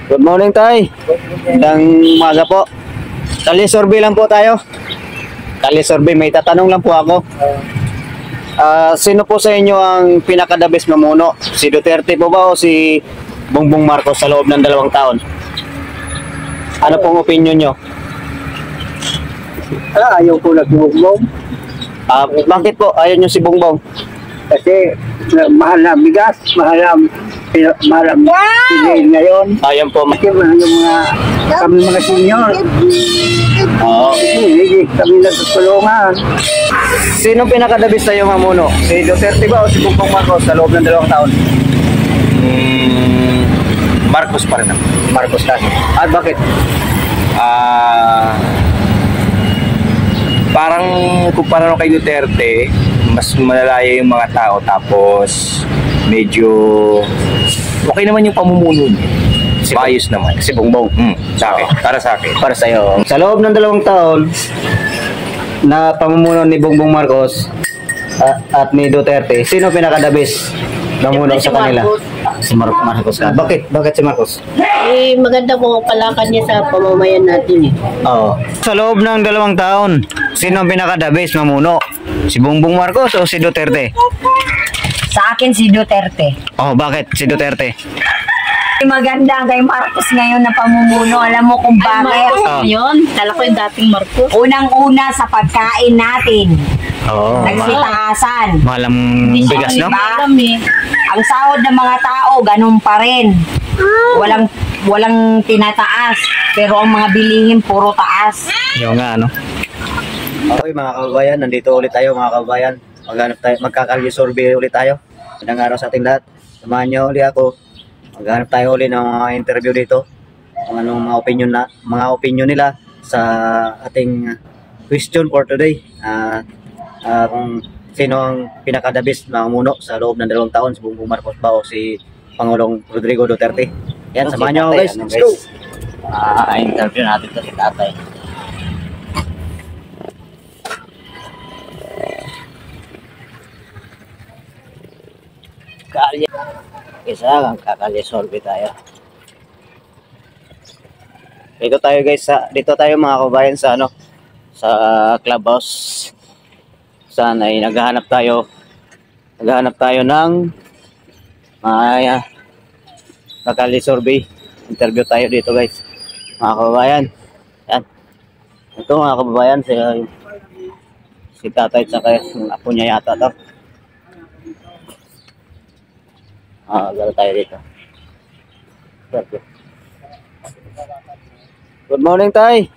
Good morning, Tay. Magandang umaga po. Tali-survey lang po tayo. Tali-survey, may tatanong lang po ako. Sino po sa inyo ang pinaka-the best mamuno? Si Duterte po ba o si Bongbong Marcos sa loob ng 2 taon? Ano pong opinion nyo? Ayaw ko nag-Bongbong. Bakit po ayaw nyo si Bongbong? Kasi mahal na bigas, mahal na piliin ngayon. Ayan po. Kasi kami mga senior. Oo. Hindi kami natutulungan. Sino pinaka-the best sa'yo mamuno? Si Duterte ba o si Bongbong Marcos sa loob ng 2 taon? Marcos pa rin ako. Marcos na. At bakit? Parang kumpara nung kay Duterte, mas malalaya yung mga tao, tapos medyo okay naman yung pamumuno niya. Maayos naman. Si Bongbong. Sa akin. Para sa akin. Para sa'yo. Sa loob ng 2 taon na pamumuno ni Bongbong Marcos at ni Duterte, sino pinaka-the best mamuno sa kanila? Si Marcos ka. Bakit? Bakit si Marcos? Maganda po palakad niya sa pamamayan natin eh. Oo. Sa loob ng 2 taon, sino ang pinaka-the best mamuno? Si Bongbong Marcos o si Duterte? Sa akin si Duterte. Oh, bakit si Duterte? Maganda kay Marcos ngayon na pamumuno. Alam mo kung bakit? Marcos ngayon, kala ko yung dating Marcos. Unang-una sa pagkain natin. Oo. Nagsitaasan. Malam bigas, no? Alam eh. Ang sahod ng mga tao, ganun pa rin. Walang tinataas. Pero ang mga bilihin, puro taas. Yung nga, no? Okay, mga kababayan, nandito ulit tayo, mga kababayan. Magkakalye-survey ulit tayo. Magandang araw sa ating lahat. Samahan nyo ulit ako. Maghanap tayo ulit ng mga interview dito. Kung anong mga opinion nila sa ating question for today. Kung sino ang pinaka-the best mamuno sa loob ng 2 taon, si Bongbong Marcos ba o si Pangulong Rodrigo Duterte. Yan, samahan nyo guys. Let's go! Interview natin to si tatay. Isa, kakali-survey tayo. Dito tayo guys, dito tayo mga kababayan sa clubhouse. Saan ay naghahanap tayo ng kakali-survey. Interview tayo dito guys, mga kababayan. Yan. Ito mga kababayan, si tatay at saka yung apo niya yata to. Gano'n tayo dito. Good morning, Tay.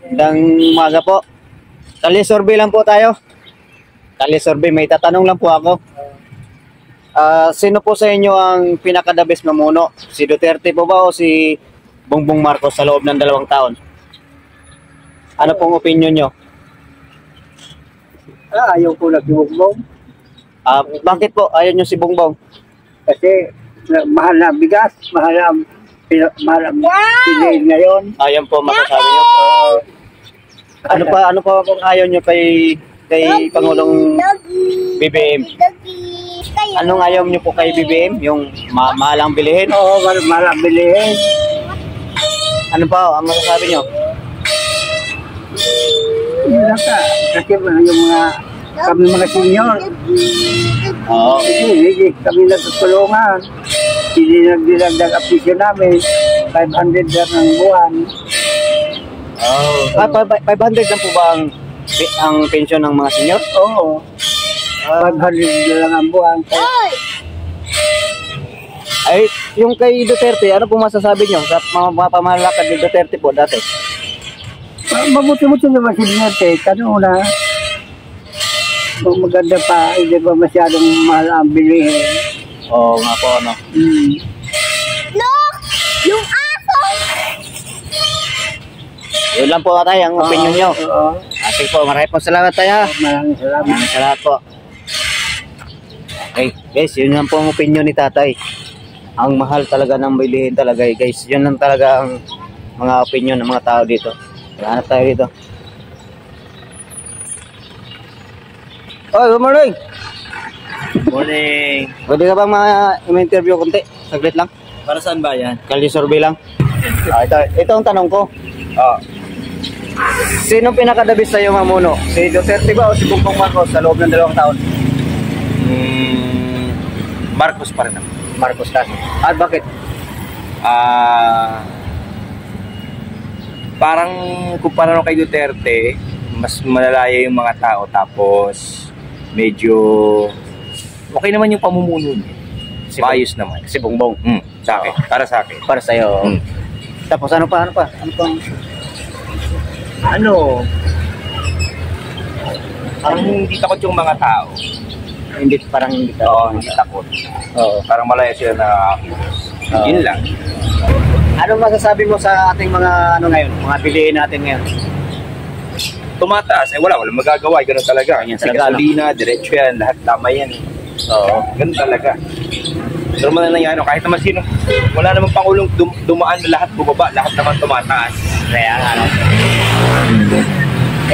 Magandang umaga po. Tali-survey lang po tayo. Tali-survey, may tatanong lang po ako. Sino po sa inyo ang pinaka-the best mamuno? Si Duterte po ba o si Bongbong Marcos sa loob ng 2 taon? Ano pong opinion nyo? Ayaw ko nag-Bongbong. Bakit po ayaw nyo si Bongbong? Kasi mahal na bigas, mahal na piliin ngayon. Ayan po masasabi nyo. Ano pa kung ayaw nyo kay Pangulong BBM? Anong ayaw nyo po kay BBM? Yung mahalang bilihin? Oo, mahal ang bilihin. Ano pa ang masasabi nyo? Yun lang ka. Kasi kami mga senior. Oo. Hindi kami natutulungan. Hindi nagdilagdag apisyo namin. 500 lang ang buwan. 500 lang po ba ang pensyon ng mga senior? Oo. 500 lang ang buwan. Ay, yung kay Duterte, ano po masasabi nyo sa mga pamamalakad ni Duterte po dati? Mabuti-buti naman si Duterte. Tanong na. Kung maganda pa, hindi ba masyadong mahal ang bilihin? Oo nga po, ano? No! Yung aso! Yun lang po tayo, ang opinion nyo. Oo. Sige po, maraming po salamat tayo. Maraming salamat. Maraming salamat po. Okay, guys, yun lang po ang opinion ni tatay. Ang mahal talaga ng bilihin talaga, guys. Yun lang talaga ang mga opinion ng mga tao dito. Hanap tayo dito. Oh, good morning. Morning. Pwede ka bang ma-interview konti? Saglit lang. Para saan ba yan? Kalye survey lang. Ito ang tanong ko. Oh. Sino pinakadabis sa'yo mamuno? Si Duterte ba o si Bongbong Marcos sa loob ng 2 taon? Marcos pa rin ako. Marcos ka. At bakit? Parang kumpara nung kay Duterte, mas malalaya yung mga tao, tapos medyo okay naman yung pamumuno niya. Maayos naman. Si Bongbong. Sa akin. Para sa akin. Para sa'yo. Tapos ano pa? Parang hindi takot yung mga tao. Hindi, parang hindi ka. Oo, hindi takot. Oo. Parang malaya sila nakakakilos. Yun lang. Ano masasabi mo sa ating mga ngayon? Mga bilihin natin ngayon? Tumataas. Wala magagawa. Ganun talaga. Ganyan Si talaga, gasolina, diretso yan. Lahat tama yan. Oo. Ganun talaga. Pero man na nangyari, kahit naman sino, wala namang pangulong dumaan na lahat bumaba. Lahat naman tumataas. Kaya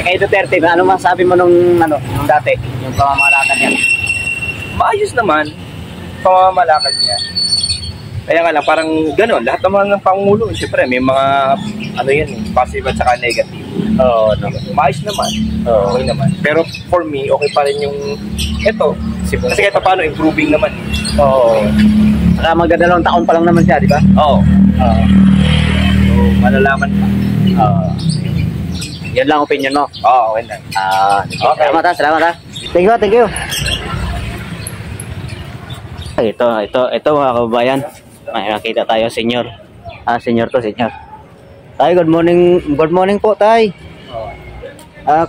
kay Duterte, ano masasabi mo nung dati? Yung pamamalakad niya? Maayos naman. Pamamalakad niya. Kaya nga lang, parang gano'n. Lahat naman ng pangulo, siyempre, may mga, positive at saka negative. Oo. Maayos naman. Okay naman. Pero for me, okay pa rin yung, kasi kahit paano, improving naman. Oo. Saka magdadalawang taon pa lang naman siya, di ba? Oo. So, malalaman pa. Yan lang opinion mo. Oo, okay lang. Okay. Salamat ha. Thank you. Ito mga kababayan. May nakita tayo, senyor. Senyor. Tay, good morning po, tay.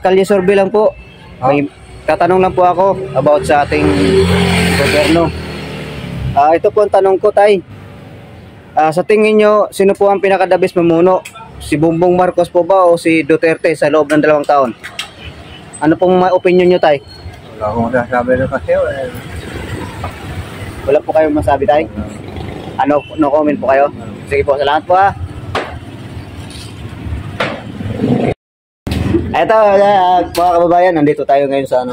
Kalye survey lang po. May tatanong lang po ako about sa ating gobyerno. Ito po ang tanong ko, tay. Sa tingin nyo, sino po ang pinakadabis mamuno? Si Bongbong Marcos po ba o si Duterte sa loob ng 2 taon? Ano pong opinion nyo, tay? Wala akong masasabi na kasi. Wala po kayong masabi, tay? No comment po kayo? Sige po, salamat po ha. Ito, mga kababayan, nandito tayo ngayon sa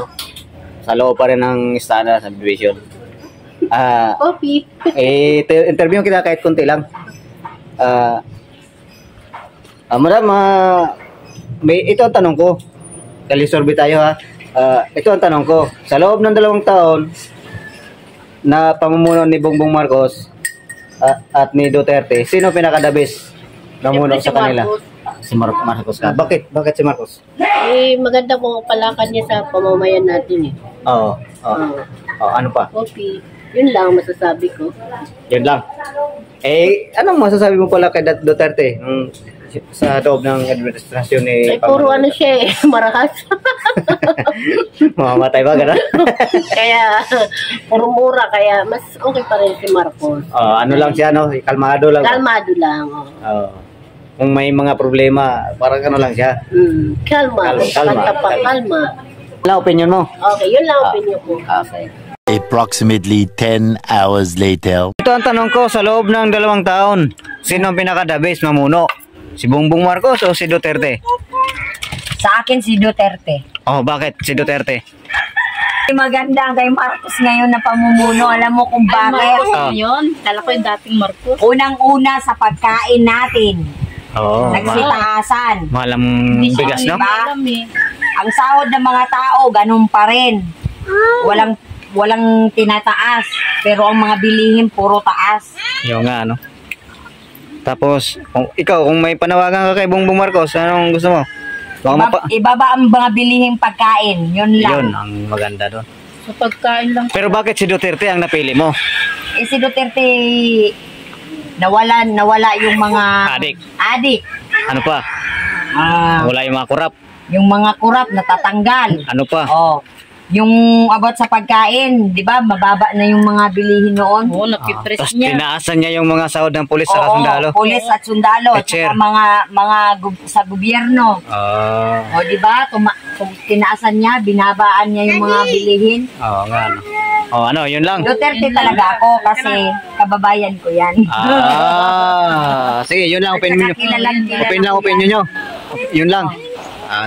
loob pa rin ng Istana Subdivision. Coffee. Interview kita kahit konti lang. Madam, ito ang tanong ko. Kalisorbe tayo ha. Ito ang tanong ko. Sa loob ng 2 taon na pamumuno ni Bongbong Marcos at ni Duterte, sino pinakadabis namuno sa kanila? Si Marcos ka. Bakit si Marcos? Maganda po palakad niya sa pamamayan natin Oo. Ano pa? Coffee. Yun lang masasabi ko. Yun lang. Anong masasabi mo pala kay Duterte sa loob ng administrasyon ni Puro siya marahas. Mamamatay ba gano'n? Kaya puro mura, kaya mas okay pa rin si Marcos. Ano lang siya, kalmado lang. Kalmado lang. Kung may mga problema, parang lang siya. Kalma. Kalma. Wala opinion mo? Okay, yun lang opinion ko. Okay. Approximately 10 hours later. Ito ang tanong ko, sa loob ng 2 taon, sino ang pinakadabis mamuno? Si Bongbong Marcos o si Duterte? Sa akin si Duterte. Bakit si Duterte? Maganda kay Marcos ngayon na pamumuno. Alam mo kung bakit? Yun, kala ko yung dating Marcos. Unang-una sa pagkain natin. Nagsitaasan. Malam bigas, no? Diba? Ang sahod ng mga tao, ganun pa rin. Walang tinataas. Pero ang mga bilihin, puro taas. Yung nga, Tapos, kung may panawagan ka kay Bongbong Marcos, anong gusto mo? Ibaba ang mga bilihing pagkain. Yun lang. Yun, ang maganda doon. Sa pagkain lang. Pero bakit si Duterte ang napili mo? Si Duterte, nawala yung mga adik. Ano pa? Wala yung mga kurap. Yung mga kurap natatanggal. Ano pa? Yung about sa pagkain, di ba? Mababa na yung mga bilihin noon. Nakipress Tapos niya. tinaasan niya yung mga sahod ng pulis at sundalo. Pulis at sundalo. At Teacher. saka mga sa gobyerno. Di ba? Tinaasan niya, binabaan niya yung mga bilihin. Nga. Yun lang. Duterte talaga ako kasi kababayan ko yan. Sige, yun lang opinion nyo. Opinion nyo. Yun lang.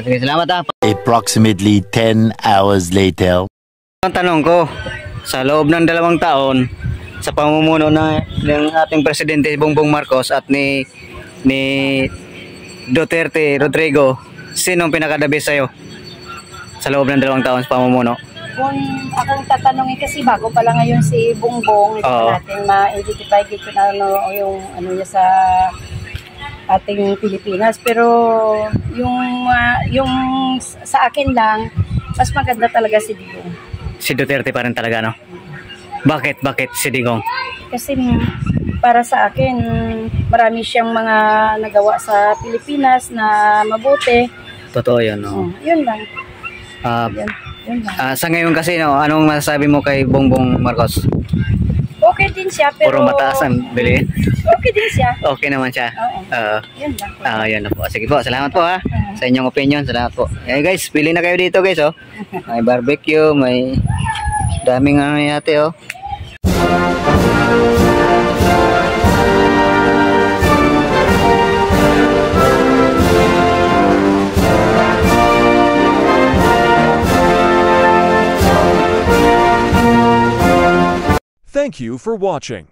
Sige, salamat ha. Approximately 10 hours later. Ang tanong ko, sa loob ng 2 taon, sa pamumuno ng ating Presidente Bongbong Marcos at ni ni Duterte, Rodrigo, sinong pinaka-the best sa'yo sa loob ng 2 taon sa pamumuno? Kung akong tatanungin kasi bago pa lang ngayon si Bongbong, hindi Oo. pa natin ma-identify dito na yung ano niya sa ating Pilipinas. Pero yung sa akin lang, mas maganda talaga si Digong. Si Duterte pa rin talaga, no? Bakit si Digong? Kasi para sa akin, marami siyang mga nagawa sa Pilipinas na mabuti. Totoo yun, no? Yun lang. Ah, Yun lang. sa ngayon kasi, no, anong masasabi mo kay Bongbong Marcos? Okay din siya, pero... Puro mataas ang bilhin. Okay din siya. Okay naman siya. Oo. Yun lang. Yan na po. Sige po, salamat po ha. Sa inyong opinion, salamat po. Eh guys, pili na kayo dito guys, oh. May barbecue, may daming ano yate, oh. Thank you for watching.